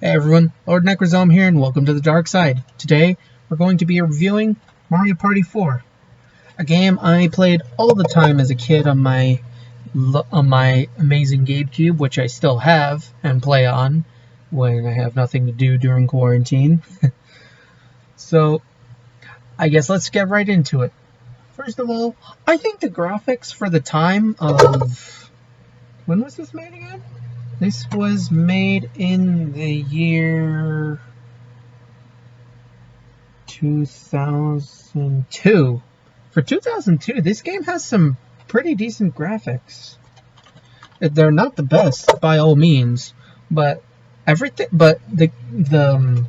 Hey everyone, Lord Necrozome here, and welcome to the dark side. Today, we're going to be reviewing Mario Party 4, a game I played all the time as a kid on my amazing GameCube, which I still have and play on when I have nothing to do during quarantine. So, I guess let's get right into it. First of all, I think the graphics for the time of... When was this made again? This was made in the year 2002. For 2002, this game has some pretty decent graphics. They're not the best by all means, but the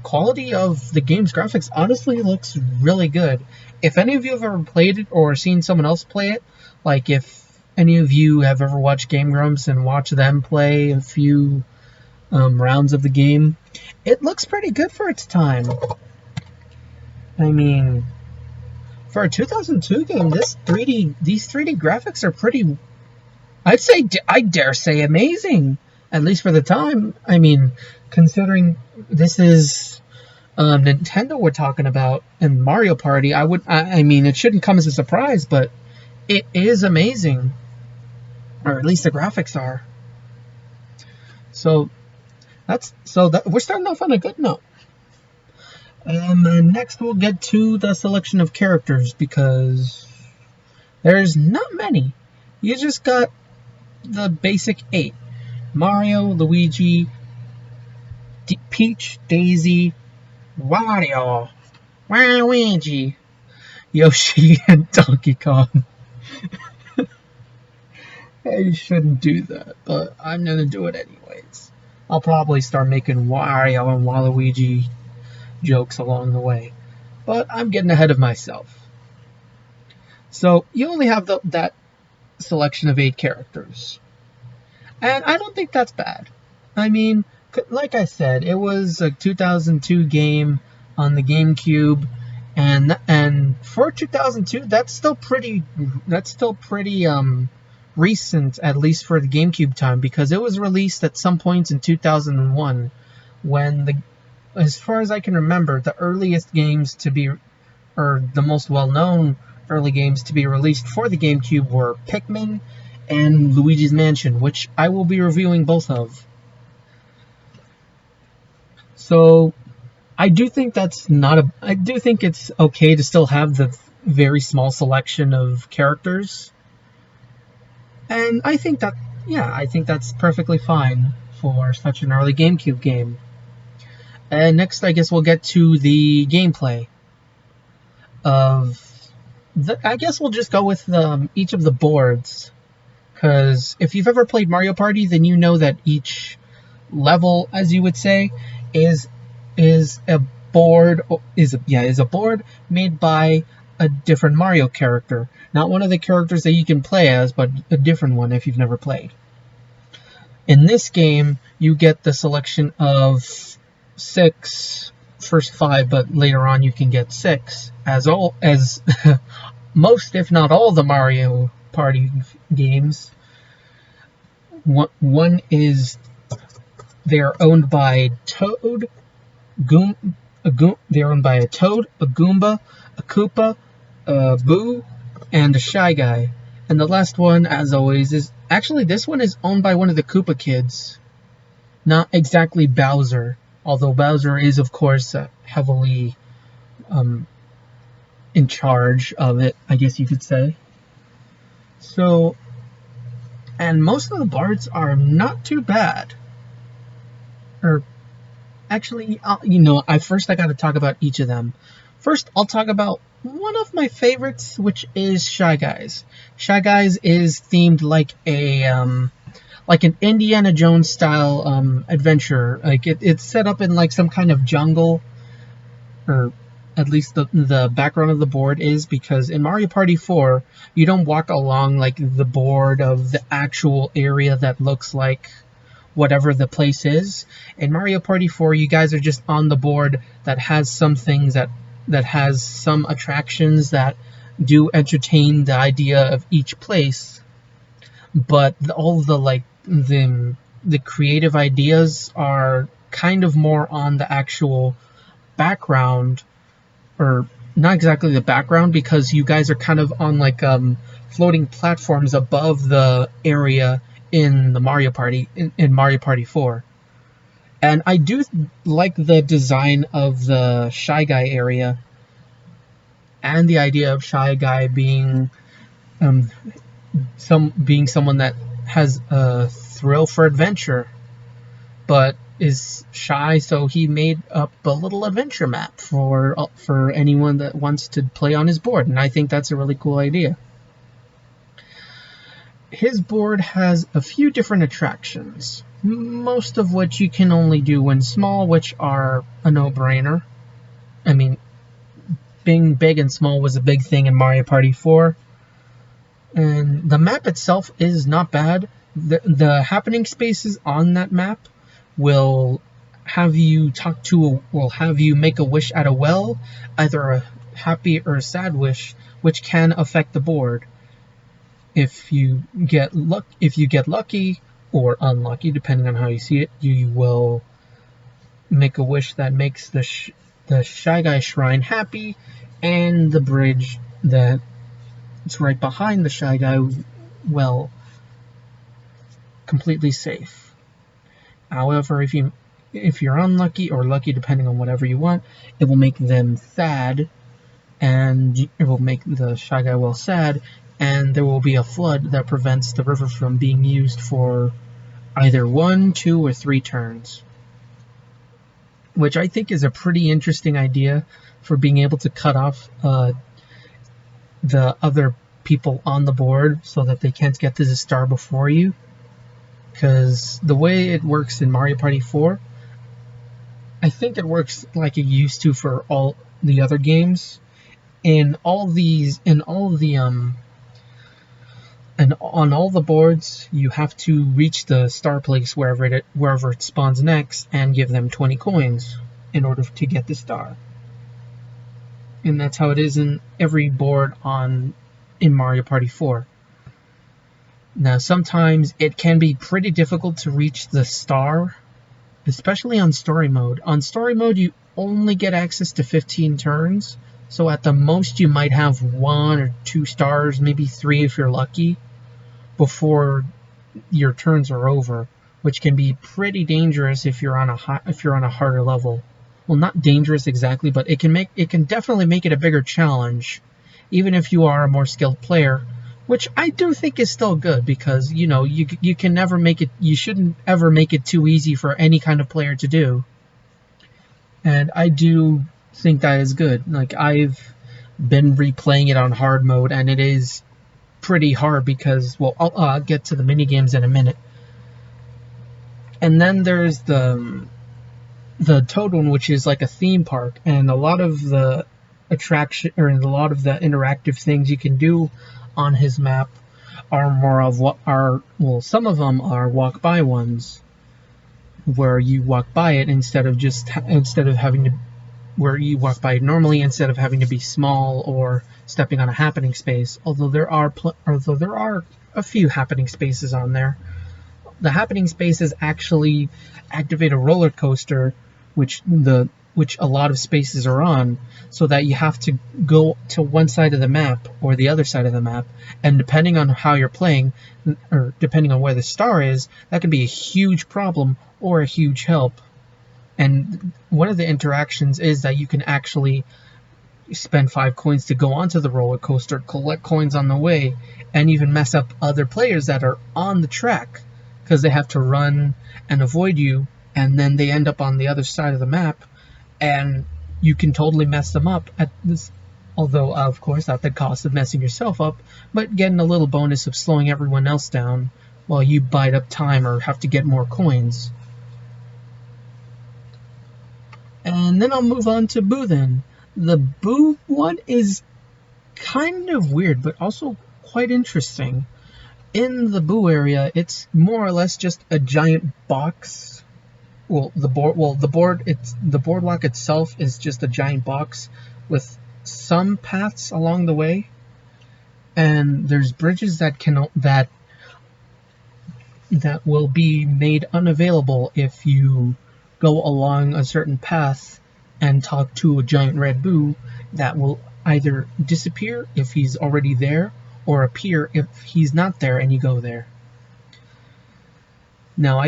quality of the game's graphics honestly looks really good. If any of you have ever played it or seen someone else play it, like if any of you have ever watched Game Grumps and watched them play a few rounds of the game, it looks pretty good for its time. I mean, for a 2002 game, these 3D graphics are pretty, I dare say amazing, at least for the time. I mean, considering this is Nintendo we're talking about and Mario Party, I mean, it shouldn't come as a surprise, but it is amazing. Or at least the graphics are. So we're starting off on a good note. Next we'll get to the selection of characters because there's not many. You just got the basic 8: Mario, Luigi, Peach, Daisy, Wario, Waluigi, Yoshi, and Donkey Kong. I shouldn't do that, but I'm gonna do it anyways. I'll probably start making Wario and Waluigi jokes along the way, but I'm getting ahead of myself. So you only have that selection of 8 characters, and I don't think that's bad. I mean, like I said, it was a 2002 game on the GameCube, and for 2002, that's still pretty recent, at least for the GameCube time, because it was released at some points in 2001 when as far as I can remember, the earliest games to be, or the most well-known early games to be released for the GameCube were Pikmin and Luigi's Mansion, which I will be reviewing both of. So I do think I do think it's okay to still have the very small selection of characters. And I think that's perfectly fine for such an early GameCube game. And next, I guess we'll get to the gameplay I guess we'll just go with each of the boards, because if you've ever played Mario Party, then you know that each level, as you would say, is a board made by a different Mario character. Not one of the characters that you can play as, but a different one if you've never played. In this game, you get the selection of 6, first 5, but later on you can get 6, as most, if not all, the Mario Party games. One is they're owned by Toad, they're owned by a Toad, a Goomba, a Koopa, a Boo, and a Shy Guy. And the last one, as always, is actually this one is owned by one of the Koopa kids. Not exactly Bowser, although Bowser is, of course, heavily in charge of it, I guess you could say. So, and most of the boards are not too bad. Or, actually, I got to talk about each of them. First, I'll talk about one of my favorites, which is Shy Guys. Shy Guys is themed like an Indiana Jones style adventure. Like it's set up in like some kind of jungle, or at least the background of the board is, because in Mario Party 4 you don't walk along like the board of the actual area that looks like whatever the place is. In Mario Party 4, you guys are just on the board that has some things that has some attractions that do entertain the idea of each place, but all the creative ideas are kind of more on the actual background, or not exactly the background, because you guys are kind of on like floating platforms above the area in the Mario Party, in Mario Party 4. And I do like the design of the Shy Guy area, and the idea of Shy Guy being someone that has a thrill for adventure, but is shy, so he made up a little adventure map for anyone that wants to play on his board, and I think that's a really cool idea. His board has a few different attractions, most of which you can only do when small, which are a no-brainer. I mean, being big and small was a big thing in Mario Party 4. And the map itself is not bad. The happening spaces on that map will have you make a wish at a well, either a happy or a sad wish, which can affect the board. If you get lucky or unlucky, depending on how you see it, you will make a wish that makes the Shy Guy Shrine happy, and the bridge that it's right behind the Shy Guy well completely safe. However, if you're unlucky or lucky, depending on whatever you want, it will make them sad, and it will make the Shy Guy well sad, and there will be a flood that prevents the river from being used for either 1, 2, or 3 turns. Which I think is a pretty interesting idea for being able to cut off the other people on the board so that they can't get to the star before you. Because the way it works in Mario Party 4, I think it works like it used to for all the other games. And on all the boards, you have to reach the star place wherever it spawns next, and give them 20 coins in order to get the star. And that's how it is in every board in Mario Party 4. Now, sometimes it can be pretty difficult to reach the star, especially on story mode. On story mode, you only get access to 15 turns, so at the most you might have 1 or 2 stars, maybe 3 if you're lucky, before your turns are over, which can be pretty dangerous if you're on a harder level. Well, not dangerous exactly, but it can definitely make it a bigger challenge, even if you are a more skilled player, which I do think is still good, because you can never make it. You shouldn't ever make it too easy for any kind of player to do. And I do think that is good. Like, I've been replaying it on hard mode, and it is pretty hard because, well, I'll get to the minigames in a minute. And then there's the Toad one, which is like a theme park, and a lot of the attraction, or a lot of the interactive things you can do on his map are more of what are, well, some of them are walk by ones, where you walk by it where you walk by it normally, instead of having to be small or stepping on a happening space. Although there are a few happening spaces on there. The happening spaces actually activate a roller coaster, which a lot of spaces are on, so that you have to go to one side of the map or the other side of the map, and depending on how you're playing, or depending on where the star is, that can be a huge problem or a huge help. And one of the interactions is that you can actually spend 5 coins to go onto the roller coaster, collect coins on the way, and even mess up other players that are on the track, because they have to run and avoid you, and then they end up on the other side of the map, and you can totally mess them up at this, although of course at the cost of messing yourself up, but getting a little bonus of slowing everyone else down while you bite up time or have to get more coins. And then I'll move on to Boo then. The Boo one is kind of weird, but also quite interesting. In the Boo area, it's more or less just a giant box. The boardwalk itself is just a giant box with some paths along the way, and there's bridges that will be made unavailable if you go along a certain path and talk to a giant red boo that will either disappear if he's already there or appear if he's not there and you go there. Now,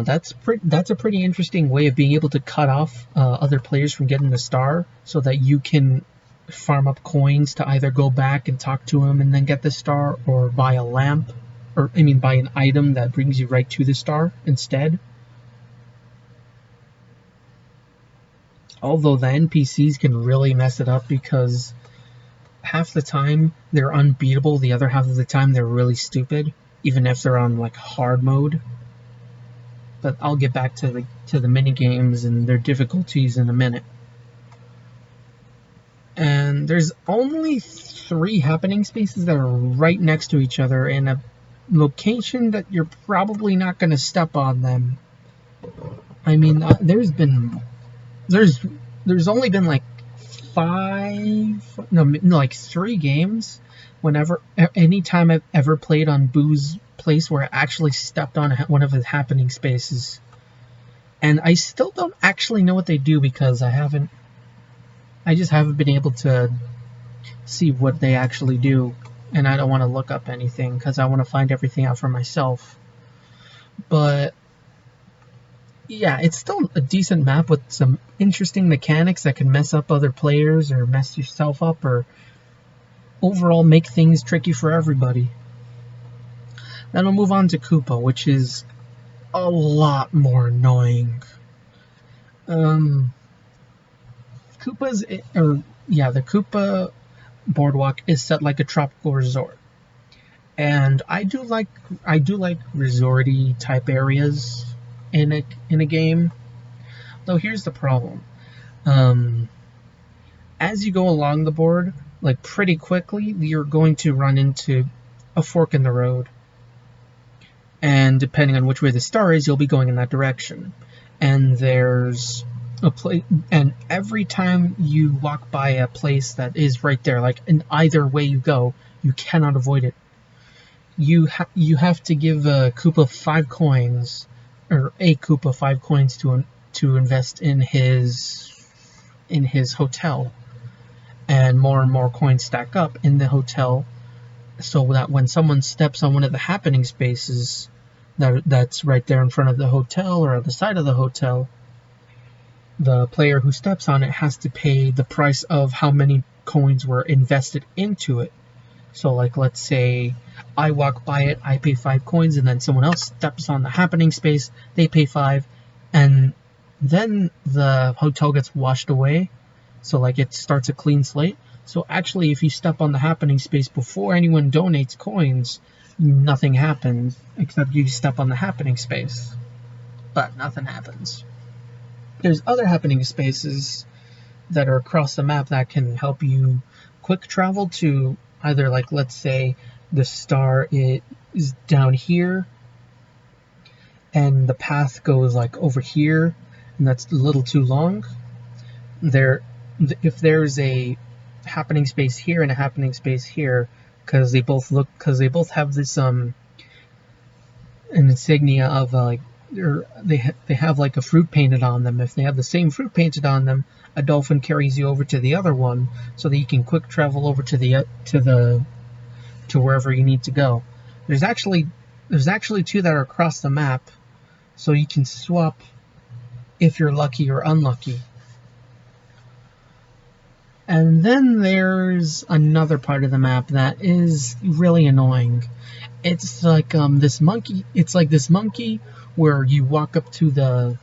that's a pretty interesting way of being able to cut off other players from getting the star, so that you can farm up coins to either go back and talk to him and then get the star, or buy a lamp, or buy an item that brings you right to the star instead. Although the NPCs can really mess it up, because half the time they're unbeatable, the other half of the time they're really stupid, even if they're on like hard mode. But I'll get back to the mini games and their difficulties in a minute. And there's only 3 happening spaces that are right next to each other in a location that you're probably not going to step on them. I mean, there's only been like 3 games anytime I've ever played on Boo's place where I actually stepped on one of his happening spaces. And I still don't actually know what they do, because I just haven't been able to see what they actually do, and I don't want to look up anything because I want to find everything out for myself. But yeah, it's still a decent map with some interesting mechanics that can mess up other players or mess yourself up, or overall make things tricky for everybody. Then we'll move on to Koopa, which is a lot more annoying. The Koopa Boardwalk is set like a tropical resort, and I do like resorty type areas in a game. Though here's the problem: as you go along the board, like pretty quickly, you're going to run into a fork in the road, and depending on which way the star is, you'll be going in that direction. And there's a place, and every time you walk by a place that is right there, like in either way you go, you cannot avoid it. You have to give a Koopa 5 coins, or a Koopa 5 coins to invest in his hotel, and more coins stack up in the hotel, so that when someone steps on one of the happening spaces that's right there in front of the hotel or on the side of the hotel, the player who steps on it has to pay the price of how many coins were invested into it. So like, let's say I walk by it, I pay 5 coins, and then someone else steps on the happening space, they pay 5, and then the hotel gets washed away. So like, it starts a clean slate. So actually, if you step on the happening space before anyone donates coins, nothing happens, except you step on the happening space. But nothing happens. There's other happening spaces that are across the map that can help you quick travel to either, like, let's say the star is down here and the path goes like over here, and that's a little too long. If there's a happening space here and a happening space here, because they both have this an insignia of like, they have like a fruit painted on them. If they have the same fruit painted on them, a dolphin carries you over to the other one, so that you can quick travel over to wherever you need to go. There's actually 2 that are across the map, so you can swap if you're lucky or unlucky. And then there's another part of the map that is really annoying. It's like this monkey. It's like this monkey where you walk up to it,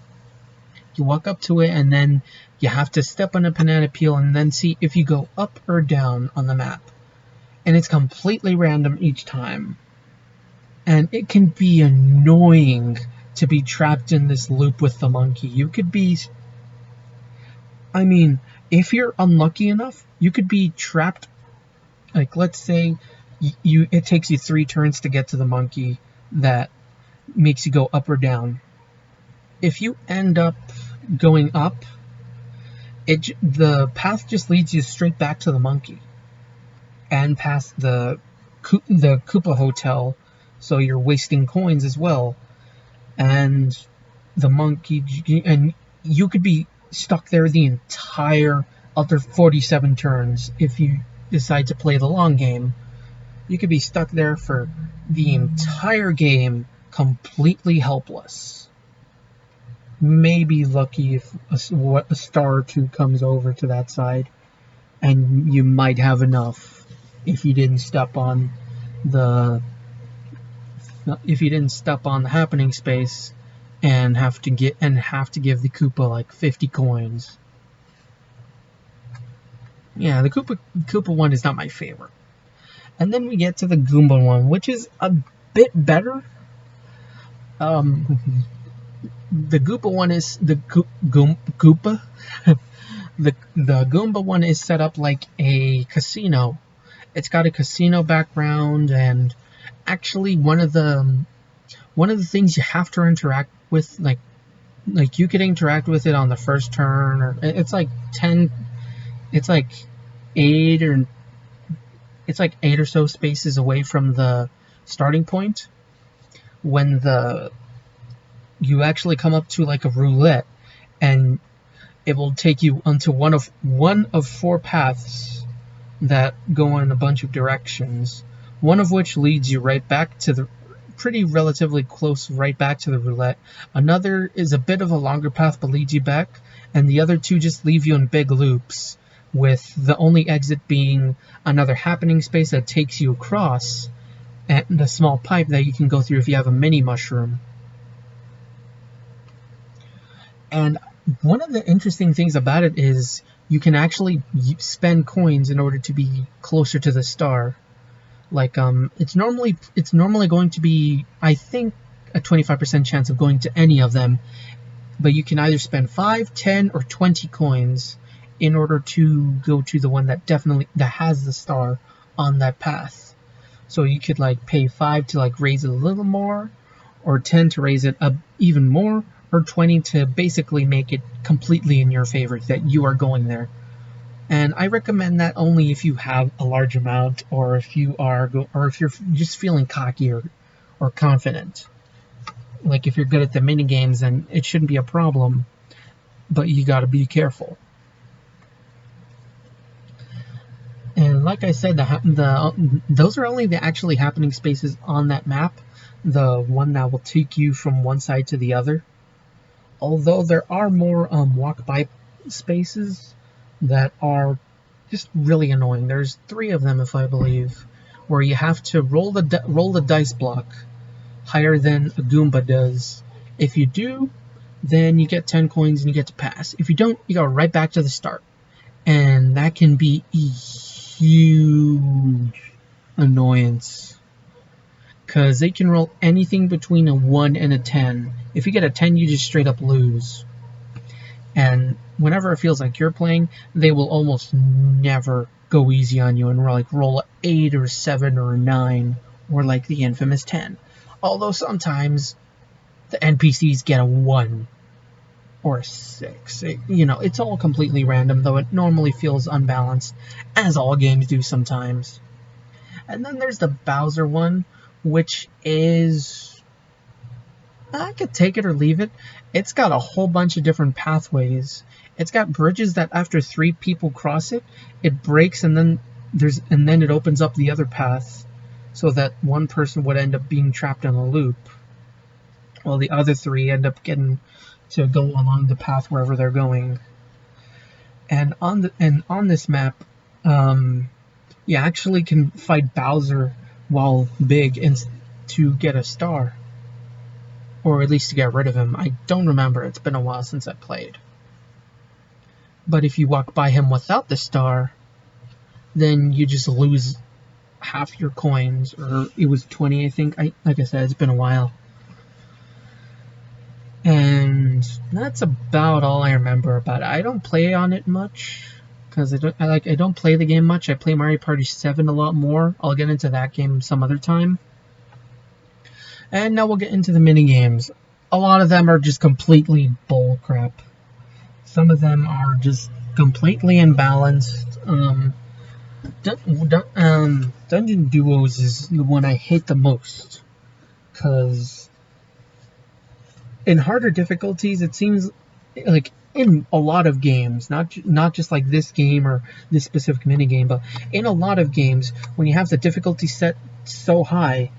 and then you have to step on a banana peel and then see if you go up or down on the map. And it's completely random each time. And it can be annoying to be trapped in this loop with the monkey. You could be... I mean, if you're unlucky enough, you could be trapped... Like, let's say it takes you 3 turns to get to the monkey that makes you go up or down. If you end up going up, the path just leads you straight back to the monkey and past the Koopa Hotel, so you're wasting coins as well. And the monkey, and you could be stuck there the entire other 47 turns if you decide to play the long game. You could be stuck there for the entire game completely helpless. Maybe lucky if a star or two comes over to that side, and you might have enough if you didn't step on the happening space and have to give the Koopa like 50 coins. Yeah, the Koopa one is not my favorite. And then we get to the Goomba one, which is a bit better. The Koopa one is the Koopa. the Goomba one is set up like a casino. It's got a casino background, and actually one of the things you have to interact with, like you could interact with it on the first turn, or it's like 8 or so spaces away from the starting point. When you actually come up to like a roulette, and it will take you onto one of 4 paths that go in a bunch of directions. One of which leads you right back to the relatively close right back to the roulette. Another is a bit of a longer path but leads you back, and the other 2 just leave you in big loops, with the only exit being another happening space that takes you across, and a small pipe that you can go through if you have a mini mushroom. And one of the interesting things about it is you can actually spend coins in order to be closer to the star. Like it's normally going to be, I think, a 25% chance of going to any of them, but you can either spend 5, 10, or 20 coins in order to go to the one that has the star on that path. So you could like pay 5 to like raise it a little more, or 10 to raise it up even more, or 20 to basically make it completely in your favor that you are going there. And I recommend that only if you have a large amount, or if you're just feeling cocky or confident. Like if you're good at the mini games, then it shouldn't be a problem, but you got to be careful. And like I said, those are only the actually happening spaces on that map. The one that will take you from one side to the other. Although there are more walk-by spaces that are just really annoying. There's 3 of them, if I believe, where you have to roll the dice block higher than a Goomba does. If you do, then you get 10 coins and you get to pass. If you don't, you go right back to the start. And that can be a huge annoyance, because they can roll anything between a 1 and a 10. If you get a 10, you just straight up lose. And whenever it feels like you're playing, they will almost never go easy on you and roll an 8 or 7 or a 9, or like the infamous 10. Although sometimes the NPCs get a 1 or a 6. It's all completely random, though it normally feels unbalanced, as all games do sometimes. And then there's the Bowser one, which is, I could take it or leave it. It's got a whole bunch of different pathways. It's got bridges that after 3 people cross it, it breaks, and then it opens up the other path, so that one person would end up being trapped in a loop, while the other 3 end up getting to go along the path wherever they're going. And on this map, you actually can fight Bowser while big and to get a star, or at least to get rid of him. I don't remember. It's been a while since I played. But if you walk by him without the star, then you just lose half your coins, or it was 20, I think. Like I said, it's been a while. And that's about all I remember about it. I don't play on it much, because I don't play the game much. I play Mario Party 7 a lot more. I'll get into that game some other time. And now we'll get into the mini games. A lot of them are just completely bullcrap. Some of them are just completely imbalanced. Dungeon Duos is the one I hate the most, because in harder difficulties, it seems like in a lot of games, not just like this game or this specific mini game, but in a lot of games, when you have the difficulty set so high,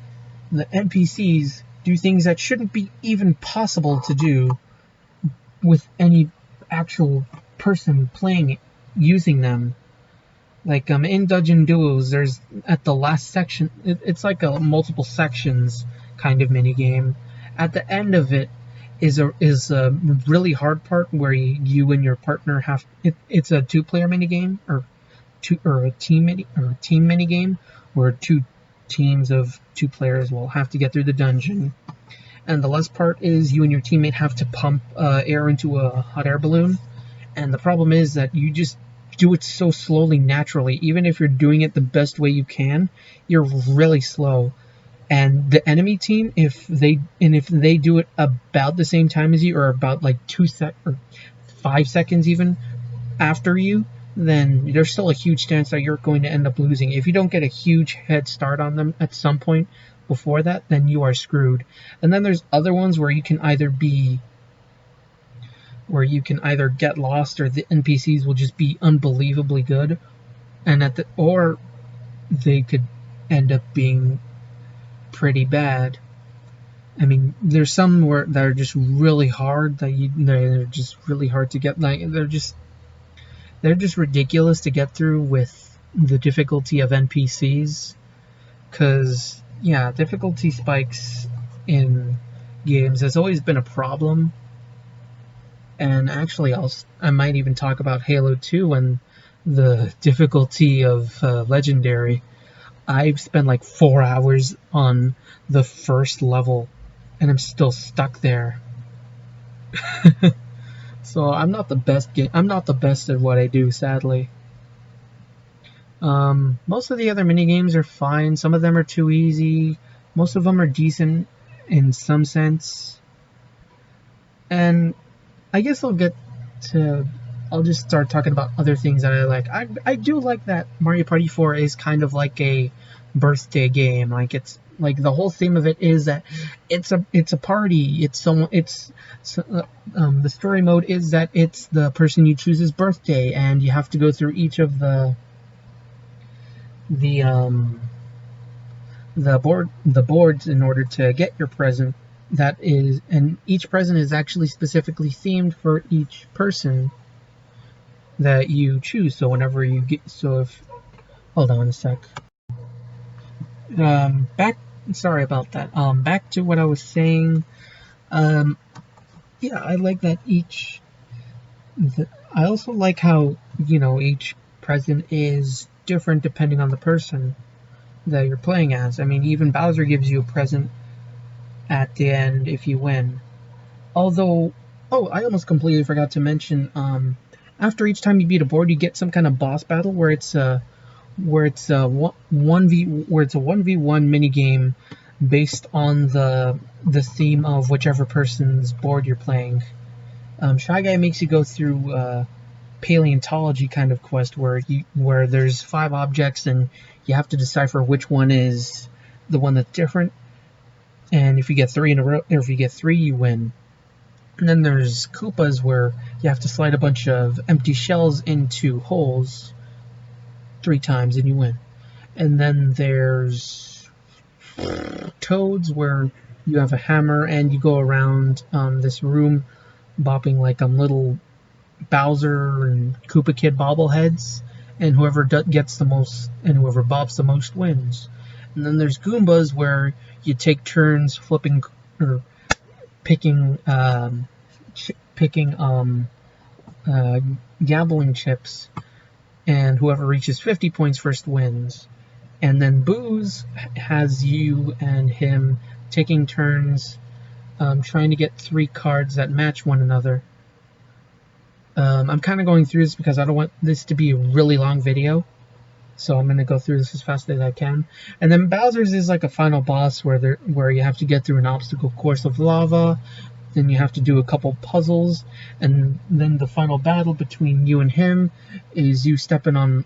the NPCs do things that shouldn't be even possible to do with any actual person playing it, using them. Like in Dungeon Duos, there's at the last section, it's like a multiple sections kind of mini game. At the end of it is a really hard part where you and your partner have it's a two-player mini game or a team mini game where two teams of two players will have to get through the dungeon. And the last part is you and your teammate have to pump air into a hot air balloon. And the problem is that you just do it so slowly naturally. Even if you're doing it the best way you can, you're really slow. And the enemy team, if they do it about the same time as you, or about like 5 seconds even after you, then there's still a huge chance that you're going to end up losing. If you don't get a huge head start on them at some point before that, then you are screwed. And then there's other ones where you can either get lost, or the NPCs will just be unbelievably good, or they could end up being pretty bad. I mean, there's some that are just really hard they're just really hard to get. Like they're just ridiculous to get through with the difficulty of NPCs, because yeah, difficulty spikes in games has always been a problem. And actually, I might even talk about Halo 2 and the difficulty of Legendary. I've spent like 4 hours on the first level, and I'm still stuck there. So I'm not the best. I'm not the best at what I do, sadly. Most of the other mini games are fine. Some of them are too easy. Most of them are decent in some sense. And I guess I'll just start talking about other things that I like. I do like that Mario Party 4 is kind of like a birthday game. Like it's like the whole theme of it is that it's a party. The story mode is that it's the person you choose's birthday, and you have to go through each of the boards in order to get your present. And each present is actually specifically themed for each person that you choose. So whenever you hold on a sec. Sorry about that. Back to what I was saying. Yeah, I like that I also like how, each present is different depending on the person that you're playing as. I mean, even Bowser gives you a present at the end if you win. Although, I almost completely forgot to mention, after each time you beat a board, you get some kind of boss battle where it's a 1v1 mini game based on the theme of whichever person's board you're playing. Shy Guy makes you go through paleontology kind of quest where there's 5 objects and you have to decipher which one is the one that's different. And if you get 3 in a row, or if you get 3, you win. And then there's Koopas where you have to slide a bunch of empty shells into holes 3 times and you win. And then there's Toads where you have a hammer and you go around this room bopping like little Bowser and Koopa Kid bobbleheads, and whoever gets the most and whoever bops the most wins. And then there's Goombas where you take turns flipping or picking gambling chips, and whoever reaches 50 points first wins. And then Boo's has you and him taking turns trying to get 3 cards that match one another. I'm kind of going through this because I don't want this to be a really long video, so I'm going to go through this as fast as I can. And then Bowser's is like a final boss where you have to get through an obstacle course of lava, then you have to do a couple puzzles, and then the final battle between you and him is you stepping on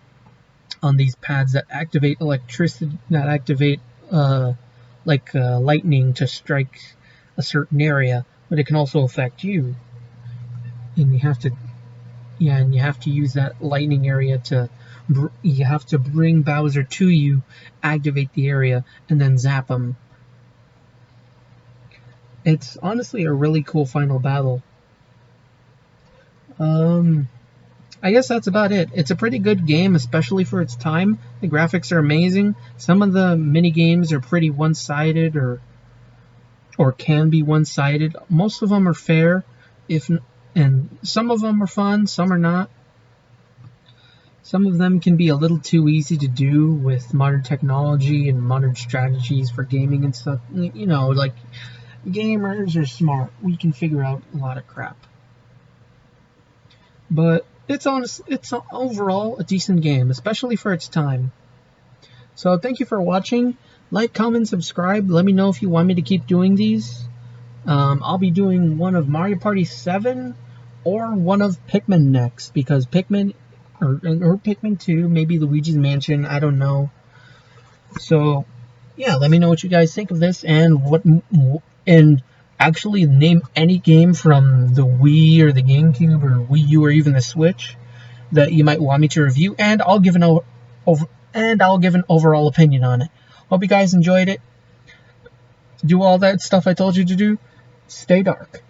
these pads that activate electricity, that activate lightning to strike a certain area, but it can also affect you. and you have to, yeah, and you have to use that lightning area to, you have to bring Bowser to you, activate the area, and then zap him. It's honestly a really cool final battle. I guess that's about it. It's a pretty good game, especially for its time. The graphics are amazing. Some of the mini games are pretty one-sided, or can be one-sided. Most of them are fair, and some of them are fun, some are not. Some of them can be a little too easy to do with modern technology and modern strategies for gaming and stuff. You know, like, gamers are smart. We can figure out a lot of crap. But it's overall a decent game, especially for its time. So thank you for watching. Like, comment, subscribe. Let me know if you want me to keep doing these. I'll be doing one of Mario Party 7 or one of Pikmin next, because Pikmin, or Pikmin 2, maybe Luigi's Mansion, I don't know. So, yeah, let me know what you guys think of this, and actually name any game from the Wii or the GameCube or Wii U or even the Switch that you might want me to review, and I'll give an overall opinion on it. Hope you guys enjoyed it. Do all that stuff I told you to do. Stay dark.